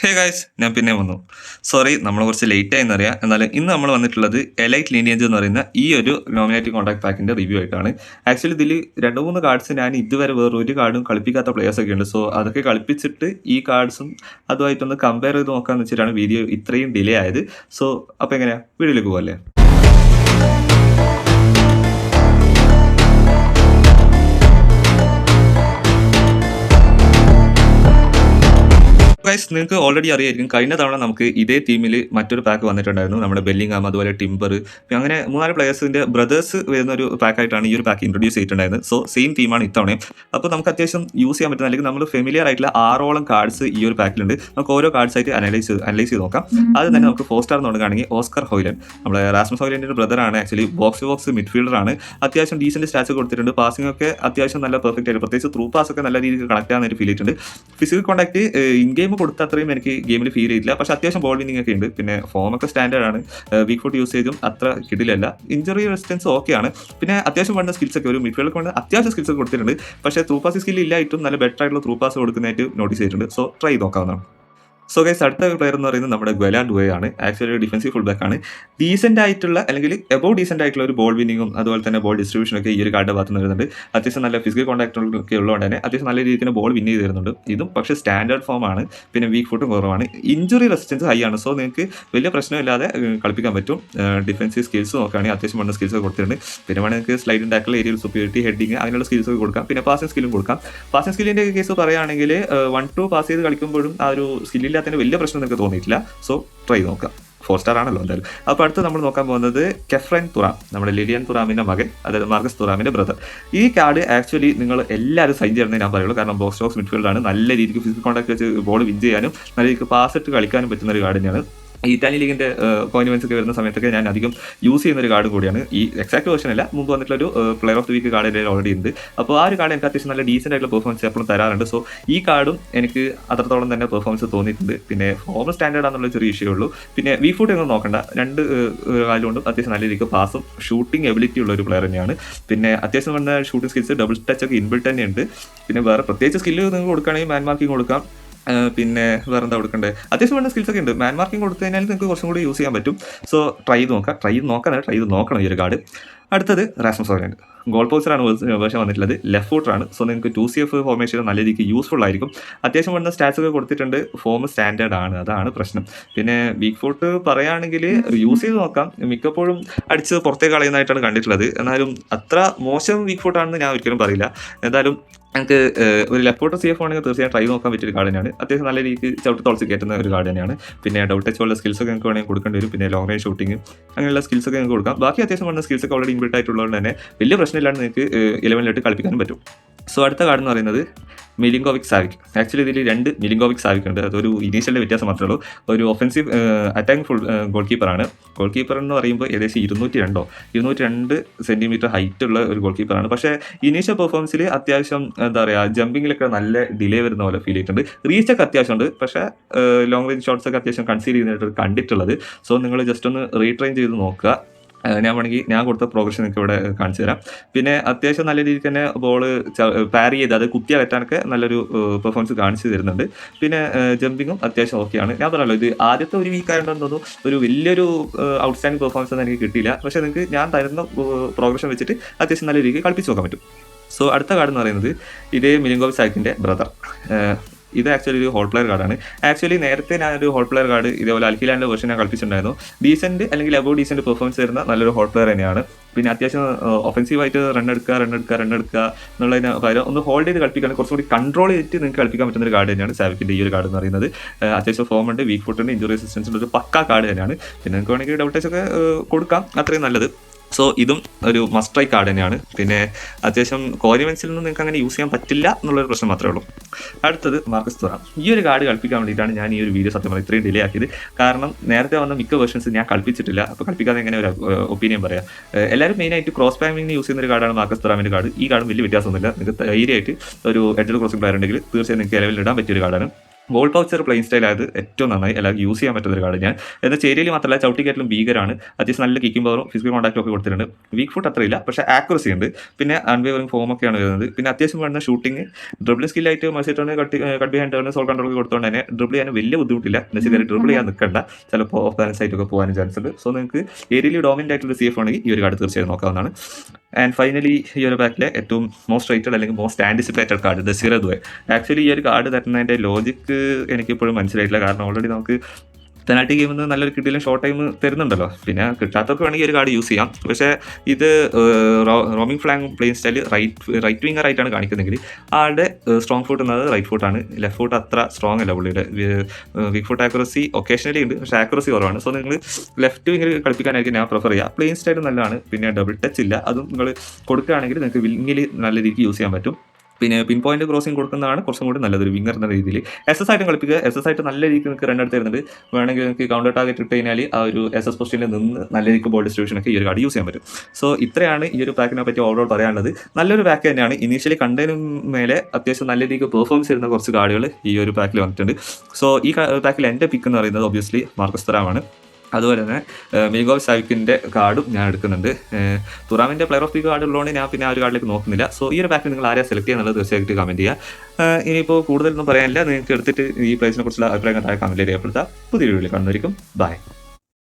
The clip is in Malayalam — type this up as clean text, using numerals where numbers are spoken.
ഹേ ഗായ്സ്, ഞാൻ പിന്നെ വന്നു. സോറി, നമ്മൾ കുറച്ച് ലേറ്റ് ആയി എന്നറിയാം. എന്നാലും ഇന്ന് നമ്മൾ വന്നിട്ടുള്ളത് എലൈറ്റ് ലീനിയേജ് എന്ന് പറയുന്ന ഈ ഒരു നോമിനേറ്റിംഗ് കോൺട്രാക്ട് പാക്കിന്റെ റിവ്യൂ ആയിട്ടാണ്. ആക്ച്വലി ഇതിൽ 2-3 കാർഡ്സ് ഞാൻ ഇതുവരെ വേറെ ഒരു കാർഡും കളിപ്പിക്കാത്ത പ്ലേയേഴ്സ് ഒക്കെ ഉണ്ട്. സോ അതൊക്കെ കളിപ്പിച്ചിട്ട് ഈ കാർഡ്സും അതുമായിട്ടൊന്ന് കമ്പയർ ചെയ്ത് നോക്കാന്ന് വെച്ചിട്ടാണ് വീഡിയോ ഇത്രയും ഡിലേ ആയത്. സോ അപ്പോൾ എങ്ങനെയാ, വീഡിയോയിലേക്ക് പോകല്ലേ? ഗൈസ്, നിങ്ങൾക്ക് ഓൾറെഡി അറിയായിരിക്കും, കഴിഞ്ഞ തവണ നമുക്ക് ഇതേ ടീമിൽ മറ്റൊരു പാക്ക് വന്നിട്ടുണ്ടായിരുന്നു. നമ്മുടെ ബെല്ലിംഗാം, അതുപോലെ ടിംബർ, അങ്ങനെ 3-4 പ്ലേയേഴ്സിന്റെ ബ്രദേഴ്സ് വരുന്ന ഒരു പാക്കായിട്ടാണ് ഈ ഒരു പാക്ക് ഇൻട്രൊഡ്യൂസ് ചെയ്തിട്ടുണ്ടായിരുന്നത്. സോ സെയിം ടീമാണ് ഇത്തവണയും. അപ്പോൾ നമുക്ക് അത്യാവശ്യം യൂസ് ചെയ്യാൻ പറ്റുന്ന, അല്ലെങ്കിൽ നമ്മൾ ഫെമിലിയർ ആയിട്ടുള്ള 6ഓളം കാർഡ്സ് ഈ ഒരു പാക്കിലുണ്ട്. നമുക്ക് ഓരോ കാർഡ്സ് ആയിട്ട് അനലൈസ് ചെയ്ത് നോക്കാം. അത് തന്നെ നമുക്ക് 4 സ്റ്റാർ തുടങ്ങുകയാണെങ്കിൽ ഓസ്കർ ഹോയ്ലൻ, നമ്മുടെ റാസ്മസ് ഹോയ്ലൻഡിന്റെ ബ്രദറാണ്. ആക്ച്വലി ബോക്സ് മിഡ്ഫീൽഡർ ആണ്. അത്യാവശ്യം ഡീസന്റ് സ്റ്റാറ്റ്സ് കൊടുത്തിട്ടുണ്ട്. പാസിംഗ് ഒക്കെ അത്യാവശ്യം നല്ല പെർഫെക്റ്റ് ആയിട്ട്, പ്രത്യേകിച്ച് ത്രൂ പാസ് ഒക്കെ നല്ല രീതിയിൽ കണക്ട് ആകുന്നതായിട്ട് ഫീൽ ചെയ്തിട്ടുണ്ട്. ഫിസിക്കൽ കോൺടാക്ട് ഇൻ ഗെയിം കൊടുത്ത അത്രയും എനിക്ക് ഗെയിമിൽ ഫീൽ ചെയ്തില്ല. പക്ഷേ അത്യാവശ്യം ബോൾ വിന്നിംഗ് ഒക്കെ ഉണ്ട്. പിന്നെ ഫോം ഒക്കെ സ്റ്റാൻഡേർഡ് ആണ്. വീക്ക് ഫുട്ട് യൂസേജും അത്ര കിടിലല്ല. ഇഞ്ചറി റെസിസ്റ്റൻസ് ഓക്കെയാണ്. പിന്നെ അത്യാവശ്യം വേണ്ട സ്കിൽസ് ഒക്കെ, ഒരു മിഡ്ഫീൽഡ് കൊണ്ട് അത്യാവശ്യം സ്കിൽസ് ഒക്കെ കൊടുത്തിട്ടുണ്ട്. പക്ഷേ ത്രൂ പാസ് സ്കിൽ ഇല്ലായിട്ടും നല്ല ബെറ്റർ ആയിട്ടുള്ള ത്രൂ പാസ് കൊടുക്കുന്നതായിട്ട് നോട്ടീസ് ചെയ്തിട്ടുണ്ട്. സോ ട്രൈ നോക്കാവുന്നതാണ്. സോ ഗൈസ്, അടുത്ത പ്ലെയർ എന്ന് പറയുന്നത് നമ്മുടെ ഗ്വലാൻ ഡുവേ ആണ്. ആക്ച്വലി ഒരു ഡിഫൻസീവ് ഫുൾ ബാക്ക് ആണ്. ഡീസെന്റ് ആയിട്ടുള്ള, അല്ലെങ്കിൽ എബോവ് ഡീസെന്റ് ആയിട്ടുള്ള ഒരു ബോൾ വിന്നിങ്ങും അതുപോലെ തന്നെ ബോൾ ഡിസ്ട്രിബ്യൂഷൻ ഒക്കെ ഈ ഒരു കാർഡ് ഭാഗത്ത് വരുന്നുണ്ട്. അത്യാവശ്യം നല്ല ഫിസിക്കൽ കോൺടാക്ട് ഒക്കെ ഉള്ളതുകൊണ്ട് തന്നെ അത്യാവശ്യം നല്ല രീതിയിൽ ബോൾ വിൻ ചെയ്ത് തരുന്നുണ്ട്. ഇതും പക്ഷേ സ്റ്റാൻഡേർഡ് ഫോം ആണ്. പിന്നെ വീക്ക് ഫുട്ടും കുറവാണ്. ഇഞ്ചുറി റെസിസ്റ്റൻസ് ഹൈ ആണ്. സോ നിങ്ങൾക്ക് വലിയ പ്രശ്നമില്ലാതെ കളിപ്പിക്കാൻ പറ്റും. ഡിഫൻസീവ് സ്കിൽസ് നോക്കുകയാണെങ്കിൽ അത്യാവശ്യം വേണ്ട സ്കിൽസ് ഒക്കെ കൊടുത്തിട്ടുണ്ട്. പിന്നെ വേണമെങ്കിൽ നിങ്ങൾക്ക് സ്ലൈഡ് ടാക്കിൾ, ഏരിയൽ സുപ്പീരിറ്റി, ഹെഡിങ്, അങ്ങനെയുള്ള സ്കിൽസ് ഒക്കെ കൊടുക്കാം. പിന്നെ പാസിംഗ് സ്കില്ലും കൊടുക്കാം. പാസിംഗ് സ്കില്ലിന്റെ കേസ് പറയുകയാണെങ്കിൽ 1-2 പാസ് ചെയ്ത് കളിക്കുമ്പോഴും ആ ഒരു സ്കില്ലില്ലാത്തതിന് വലിയ പ്രശ്നം നിങ്ങൾക്ക് തോന്നിയിട്ടില്ല. സോ ട്രൈ നോക്കാം. 4 സ്റ്റാർ ആണല്ലോ എന്തായാലും. അപ്പോൾ അടുത്ത് നമ്മൾ നോക്കാൻ പോകുന്നത് കെഫ്രൻ തുറാം, നമ്മുടെ ലിലിയൻ തുറാമിന്റെ മകൻ, അതായത് മാർക്കസ് തുറാമിന്റെ ബ്രദർ. ഈ കാർഡ് ആക്ച്വലി നിങ്ങൾ എല്ലാവരും സൈൻ ചെയ്യണമെന്ന് ഞാൻ പറയുള്ളൂ. കാരണം ബോക്സ് മിഡ്ഫീൽഡ് ആണ്. നല്ല രീതിക്ക് ഫിസിക്കൽ കോൺടാക്ട് വെച്ച് ബോൾ വിൻ ചെയ്യാനും നല്ല രീതിക്ക് പാസ് ഇട്ട് കളിക്കാനും പറ്റുന്ന ഒരു കാർഡ് തന്നെയാണ്. ഇറ്റാലിയൻ ലീഗിന്റെ കോയിൻവെൻസ് ഒക്കെ വരുന്ന സമയത്തൊക്കെ ഞാൻ അധികം യൂസ് ചെയ്യുന്ന ഒരു കാർഡ് കൂടിയാണ്. ഈ എക്സാക്ട് വേർഷൻ അല്ല, മുമ്പ് വന്നിട്ടുള്ള ഒരു player of the week card എൻ്റെ ഓൾറെഡി ഉണ്ട്. അപ്പോൾ ആ ഒരു കാർഡ് എനിക്ക് അത്യാവശ്യം നല്ല ഡീസൻ്റ് ആയിട്ടുള്ള പെർഫോമൻസ് എപ്പോഴും തരാറുണ്ട്. സോ ഈ കാർഡും എനിക്ക് അത്രത്തോളം തന്നെ പെർഫോമൻസ് തോന്നിയിട്ടുണ്ട്. പിന്നെ ഫോം സ്റ്റാൻഡേർഡ് ആണെന്നുള്ള ചെറിയ ഇഷ്യൂ ഉള്ളൂ. പിന്നെ വി ഫുട്ട് ഒന്നും നോക്കണ്ട, 2 കാലുകൊണ്ടും അത്യാവശ്യം നല്ല രീതിക്ക് പാസും ഷൂട്ടിംഗ് എബിലിറ്റി ഉള്ള ഒരു പ്ലെയർ തന്നെയാണ്. പിന്നെ അത്യാവശ്യം വേണ്ട ഷൂട്ടിംഗ് സ്കിൽസ്, ഡബിൾ ടച്ച് ഒക്കെ ഇൻബിൽട്ട് തന്നെയുണ്ട്. പിന്നെ വേറെ പ്രത്യേകിച്ച് സ്കില്ല് നിങ്ങൾക്ക് കൊടുക്കുകയാണെങ്കിൽ മാൻ മാർക്കിംഗ് കൊടുക്കാം. പിന്നെ വേറെ എന്താ കൊടുക്കണ്ടേ, അത്യാവശ്യം വേണ്ട സ്കിൽസ് ഒക്കെ ഉണ്ട്. മാൻ മാർക്കിംഗ് കൊടുത്തു കഴിഞ്ഞാൽ നിങ്ങൾക്ക് കുറച്ചും കൂടി യൂസ് ചെയ്യാൻ പറ്റും. സോ ട്രൈ ചെയ്ത് നോക്കണം ഈ ഒരു കാർഡ്. അടുത്തത് റാസ്മസ് ഹോയ്ലൻഡ്. ഗോൾ പോസ്റ്ററാണ് വേർഷൻ വന്നിട്ടുള്ളത്. ലെഫ്റ്റ് ഫൂട്ടറാണ്. സോ നിങ്ങൾക്ക് 2CF ഫോർമേഷൻ നല്ല രീതിക്ക് യൂസ്ഫുൾ ആയിരിക്കും. അത്യാവശ്യം വേണ്ട സ്റ്റാറ്റ്സ് ഒക്കെ കൊടുത്തിട്ടുണ്ട്. ഫോം സ്റ്റാൻഡേർഡ് ആണ്, അതാണ് പ്രശ്നം. പിന്നെ വീക്ക് ഫുട്ട് പറയുകയാണെങ്കിൽ യൂസ് ചെയ്ത് നോക്കാം. മിക്കപ്പോഴും അടിച്ച് പുറത്തേക്ക് കളയുന്നതായിട്ടാണ് കണ്ടിട്ടുള്ളത്. എന്നാലും അത്ര മോശം വീക്ക് ഫുട്ടാണെന്ന് ഞാൻ ഒരിക്കലും പറയില്ല. എന്തായാലും നമുക്ക് ഒരു ലെഫ്റ്റ് ഫുട്ടർ CF ആണെങ്കിൽ തീർച്ചയായും ട്രൈ നോക്കാൻ പറ്റിയൊരു കാർഡ് തന്നെയാണ്. അത്യാവശ്യം നല്ല രീതിക്ക് ചവിട്ടി തുളച്ച് കയറ്റുന്ന ഒരു കാർഡ് തന്നെയാണ്. പിന്നെ ഡബിൾ ടച്ച് ഉള്ള സ്കിൽസ് ഒക്കെ നിങ്ങൾക്ക് വേണമെങ്കിൽ കൊടുക്കേണ്ടി വരും. പിന്നെ ലോങ് റേഞ്ച് ഷൂട്ടിംഗ്, അങ്ങനെയുള്ള സ്കിൽസ് ഒക്കെ നിങ്ങൾക്ക് കൊടുക്കാം. ബാക്കി അത്യാവശ്യം വേണ്ട സ്കിൽസ് ഒക്കെ ഓൾറെഡി ഇൻബിൽട്ട് ആയിട്ടുള്ളതുകൊണ്ട് തന്നെ വലിയ പ്രശ്നമില്ലാണ്ട് നിങ്ങൾക്ക് 11 കളിപ്പിക്കാനും പറ്റും. സോ അടുത്ത കാർഡ് എന്ന് പറയുന്നത് മിലിങ്കോവിക് സാവിക്. ആക്ച്വലി ഇതിൽ 2 മിലിങ്കോവിക് സാവിക് ഉണ്ട്. അതൊരു ഇനീഷ്യലിൻ്റെ വ്യത്യാസം മാത്രമേ ഉള്ളൂ. ഒരു ഒഫൻസീവ് അറ്റാക്കിംഗ് ഫുൾ ഗോൾ കീപ്പറാണ്. ഗോൾ കീപ്പർ എന്ന് പറയുമ്പോൾ ഏകദേശം 202 സെൻറ്റിമീറ്റർ ഹൈറ്റ് ഉള്ള ഒരു ഗോൾ കീപ്പറാണ്. പക്ഷേ ഇനീഷ്യൽ പെർഫോമൻസിൽ അത്യാവശ്യം എന്താ പറയുക, ജമ്പിങ്ങിലൊക്കെ നല്ല ഡിലേ വരുന്ന പോലെ ഫീൽ ചെയ്തിട്ടുണ്ട്. റീച്ചൊക്കെ അത്യാവശ്യമുണ്ട്. പക്ഷേ ലോങ് റേഞ്ച് ഷോട്ട്സ് ഒക്കെ അത്യാവശ്യം കൺസീഡ് ചെയ്യുന്നതായിട്ട് കണ്ടിട്ടുള്ളത്. സോ നിങ്ങൾ ജസ്റ്റ് ഒന്ന് റീട്രെയിൻ ചെയ്ത് നോക്കുക. ഞാൻ കൊടുത്ത പ്രോഗ്രഷൻ നിങ്ങൾക്ക് ഇവിടെ കാണിച്ചു തരാം. പിന്നെ അത്യാവശ്യം നല്ല രീതിക്ക് തന്നെ ബോൾ പാരി ചെയ്ത് അത് കുത്തിയ വെറ്റാനൊക്കെ നല്ലൊരു പെർഫോമൻസ് കാണിച്ചു തരുന്നുണ്ട്. പിന്നെ ജമ്പിങ്ങും അത്യാവശ്യം ഓക്കെയാണ്. ഞാൻ പറഞ്ഞല്ലോ, ഇത് ആദ്യത്തെ ഒരു വീക്ക് ആയതുകൊണ്ടെന്ന് തോന്നുന്നു ഒരു വലിയൊരു ഔട്ട്സ്റ്റാൻഡിങ് പെർഫോമൻസ് ഒന്നും എനിക്ക് കിട്ടിയില്ല. പക്ഷേ നിങ്ങൾക്ക് ഞാൻ തരുന്ന പ്രോഗ്രഷൻ വെച്ചിട്ട് അത്യാവശ്യം നല്ല രീതിക്ക് കളിപ്പിച്ച് നോക്കാൻ പറ്റും. സോ അടുത്ത കാർഡ് എന്ന് പറയുന്നത് ഇതേ മിലിങ്കോവിക് സാവിക്കിൻ്റെ ബ്രദർ. ഇത് ആക്ച്വലി ഒരു ഹോൾ പ്ലെയർ കാർഡാണ്. ആക്ച്വലി നേരത്തെ ഞാനൊരു ഹോൾ പ്ലെയർ കാർഡ് ഇതേപോലെ അൽഹിലാൻഡിൻ്റെ വേർഷൻ ഞാൻ കളിപ്പിച്ചിട്ടുണ്ടായിരുന്നു. ഡീസെൻറ്റ് അല്ലെങ്കിൽ അബോവ് ഡീസെൻറ്റ് പെർഫോമൻസ് തരുന്ന നല്ലൊരു ഹോൾ പ്ലെയർ തന്നെയാണ്. പിന്നെ അത്യാവശ്യം ഒഫൻസീവായിട്ട് റൺ എടുക്കുക എന്നുള്ളതിന് പകരം ഒന്ന് ഹോൾഡ് ചെയ്ത് കളിപ്പിക്കാൻ, കുറച്ചുകൂടി കൺട്രോൾ ചെയ്തിട്ട് നിങ്ങൾക്ക് കളിപ്പിക്കാൻ പറ്റുന്ന ഒരു കാർഡ് തന്നെയാണ് സാവിക്കിൻ്റെ ഈ ഒരു കാർഡ് എന്ന് പറയുന്നത്. അത്യാവശ്യം ഫോം ഉണ്ട്, വീക്ക് ഫുട്ടുണ്ട്, ഇഞ്ചുറി റെസിസ്റ്റൻസിൻ്റെ ഒരു പക്കാ കാർഡ് തന്നെയാണ്. പിന്നെ നിങ്ങൾക്ക് വേണമെങ്കിൽ ഡബിൾ ടച്ച് ഒക്കെ കൊടുക്കാം, അത്രയും നല്ലത്. സോ ഇതും ഒരു മസ്റ്റ് ട്രൈ കാർഡ് തന്നെയാണ്. പിന്നെ അത്യാവശ്യം കോരിവെൻസിൽ നിന്ന് നിങ്ങൾക്ക് അങ്ങനെ യൂസ് ചെയ്യാൻ പറ്റില്ല എന്നുള്ളൊരു പ്രശ്നം മാത്രമേ ഉള്ളൂ. അടുത്തത് മാർക്കസ് തുറാം. ഈ ഒരു കാർഡ് കളിപ്പിക്കാൻ വേണ്ടിയിട്ടാണ് ഞാൻ ഈ ഒരു വീഡിയോ സത്യം പറഞ്ഞാൽ ഇത്രയും ഡിലേ ആക്കിയത്. കാരണം നേരത്തെ വന്ന മിക്ക വേർഷൻസ് ഞാൻ കളിപ്പിച്ചിട്ടില്ല. അപ്പോൾ കളിപ്പിക്കാതെ എങ്ങനെ ഒരു ഒപ്പീനിയൻ പറയാം. എല്ലാവരും മെയിനായിട്ട് ക്രോസ് പാമിങ്ങിന് യൂസ് ചെയ്യുന്ന ഒരു കാർഡാണ് മാർക്കസ് തുറാമിൻ്റെ കാർഡ്. ഈ കാർഡും വലിയ വ്യത്യാസമൊന്നുമില്ല. നിങ്ങൾക്ക് ധൈര്യമായിട്ട് ഒരു എഡ്ജ് ക്രോസിംഗ് പ്ലെയർ ഉണ്ടെങ്കിൽ തീർച്ചയായും നിങ്ങൾക്ക് ലെവലിൽ ഇടാൻ പറ്റിയൊരു കാർഡാണ്. ഗോൾ പൗച്ചർ പ്ലെയിൻ സ്റ്റൈൽ ആയത് ഏറ്റവും നന്നായി എല്ലാവർക്കും യൂസ് ചെയ്യാൻ പറ്റുന്ന ഒരു കാർഡ് ഞാൻ എന്നാൽ ചേരിയിൽ മാത്രമല്ല ചവിട്ടിക്കാറ്റിലും ഭീകരമാണ്. അത്യാവശ്യം നല്ല കിക്കിംഗ് പവറും ഫിസിക്കൽ കോൺടാക്റ്റും ഒക്കെ കൊടുത്തിട്ടുണ്ട്. വീക്ക് ഫുട്ട് അത്രയില്ല, പക്ഷേ ആക്യുറസി ഉണ്ട്. പിന്നെ അൺവേവറിംഗ് ഫോമൊക്കെയാണ് വരുന്നത്. പിന്നെ അത്യാവശ്യം വേണ്ട ഷൂട്ടിങ് ഡ്രിബ്ലിംഗ് സ്കില്ലായിട്ട് മത്സരിച്ചാണ് cut behind turn sole control കൊടുത്തുകൊണ്ട് തന്നെ ഡ്രിബിൾ ചെയ്യാൻ വലിയ ബുദ്ധിമുട്ടില്ല. എന്ന് വെച്ചാൽ ഡ്രിബിൾ ചെയ്യാൻ നിൽക്കണ്ട, ചിലപ്പോൾ ഓഫ് ബാലൻസ് ആയിട്ടൊക്കെ പോകാനും ചാൻസ് ഉണ്ട്. സോ നിങ്ങൾക്ക് ഏരിയയിൽ ഡോമിനൻ്റ് ആയിട്ടുള്ള CF ആണെങ്കിൽ ഈ ഒരു കാർഡ് തീർച്ചയായും നോക്കാവുന്നതാണ്. ആൻഡ് ഫൈനലി ഈ ഒരു പാക്കിലെ ഏറ്റവും മോസ്റ്റ് റേറ്റഡ് അല്ലെങ്കിൽ മോസ്റ്റ് ആൻറ്റിസിപ്പേറ്റഡ് കാർഡ് ദസീറ ദുബായ്. ആക്ച്വലി ഈ ഒരു കാർഡ് തരുന്നതിൻ്റെ ലോജിക്ക് എനിക്കിപ്പോഴും മനസ്സിലായിട്ടില്ല. കാരണം ഓൾറെഡി നമുക്ക് പെനാൽറ്റി ഗെയിമിൽ നിന്ന് നല്ലൊരു കിട്ടിയിലും ഷോർട്ട് ടൈം തരുന്നുണ്ടല്ലോ. പിന്നെ കിട്ടാത്തവർക്ക് വേണമെങ്കിൽ ഒരു കാർഡ് യൂസ് ചെയ്യാം. പക്ഷേ ഇത് roaming flank playing style right winger ആയിട്ടാണ് കാണിക്കുന്നതെങ്കിൽ ആളുടെ സ്ട്രോങ് ഫുട്ട് എന്നത് റൈറ്റ് ഫുട്ടാണ്. ലെഫ്റ്റ് ഫുട്ട് അത്ര സ്ട്രോങ് അല്ല പുള്ളിയുടെ. വീക്ക് ഫുട്ട് ആക്യുറസി ഒക്കേഷണലി ഉണ്ട്, പക്ഷേ ആക്യുറസി കുറവാണ്. സോ നിങ്ങൾ ലെഫ്റ്റ് വിങ്ങിൽ കളിപ്പിക്കാനായിരിക്കും ഞാൻ പ്രിഫർ ചെയ്യുക. പ്ലേയിങ് സ്റ്റൈൽ നല്ലതാണ്. പിന്നെ ഡബിൾ ടച്ച് ഇല്ല, അതും നിങ്ങൾ കൊടുക്കുകയാണെങ്കിൽ നിങ്ങൾക്ക് വിങ്ങിൽ നല്ല രീതിക്ക് യൂസ് ചെയ്യാൻ പറ്റും. പിന്നെ പിൻ പോയിന്റ് ക്രോസിംഗ് കൊടുക്കുന്നതാണ് കുറച്ചും കൂടി നല്ലതൊരു വിങ്ങർ എന്ന രീതിയിൽ. SS ആയിട്ട് കളിപ്പിക്കുക. SS ആയിട്ട് നല്ല രീതിക്ക് നിങ്ങൾക്ക് റൺ എടുത്ത് തരുന്നുണ്ട്. വേണമെങ്കിൽ നിങ്ങൾക്ക് കൗണ്ടർ ടാർഗറ്റ് ഇട്ട് കഴിഞ്ഞാൽ ആ ഒരു SS പൊസിഷനിൽ നിന്ന് നല്ല രീതിക്ക് ബോൾ ഡിസ്ട്രിബ്യൂഷനൊക്കെ ഈ ഒരു കാർഡ് യൂസ് ചെയ്യാൻ പറ്റും. സോ ഇത്രയാണ് ഈ ഒരു പാക്കിനെ പറ്റി ഓവറോൾ പറയാനുള്ളത്. നല്ലൊരു പാക്ക് തന്നെയാണ്. ഇനീഷ്യലി കണ്ടതിനും മേലെ അത്യാവശ്യം നല്ല രീതിക്ക് പെർഫോമൻസ് ചെയ്യുന്ന കുറച്ച് കാർഡുകൾ ഈ ഒരു പാക്കിൽ വന്നിട്ടുണ്ട്. സോ ഈ പാക്കിൽ എൻ്റെ പിക്ക് എന്ന് പറയുന്നത് ഒബ്വിയസ്ലി മാർക്കസ് തുറാമാണ്. അതുപോലെ തന്നെ മിലിങ്കോവ് സാവിക്കിൻ്റെ കാർഡും ഞാൻ എടുക്കുന്നുണ്ട്. തുറാമിൻ്റെ പ്ലെയർ ഓഫ് ദി കാർഡ് ഉള്ളതുകൊണ്ട് ഞാൻ പിന്നെ ആ ഒരു കാർഡിലേക്ക് നോക്കുന്നില്ല. സോ ഈ ഒരു പാക്കിൽ നിങ്ങൾ ആരെയാണ് സെലക്ട് ചെയ്യുക എന്നുള്ളത് തീർച്ചയായിട്ടും കമൻറ്റ് ചെയ്യുക. ഇനിയിപ്പോൾ കൂടുതലൊന്നും പറയാനില്ല. നിങ്ങൾക്ക് എടുത്തിട്ട് ഈ പ്ലേസിനെ കുറിച്ചുള്ള അഭിപ്രായങ്ങൾ താഴെ കമൻറ്റ് രേഖപ്പെടുത്തുക. പുതിയ വീഡിയോയിൽ കാണുന്നതായിരിക്കും. ബൈ.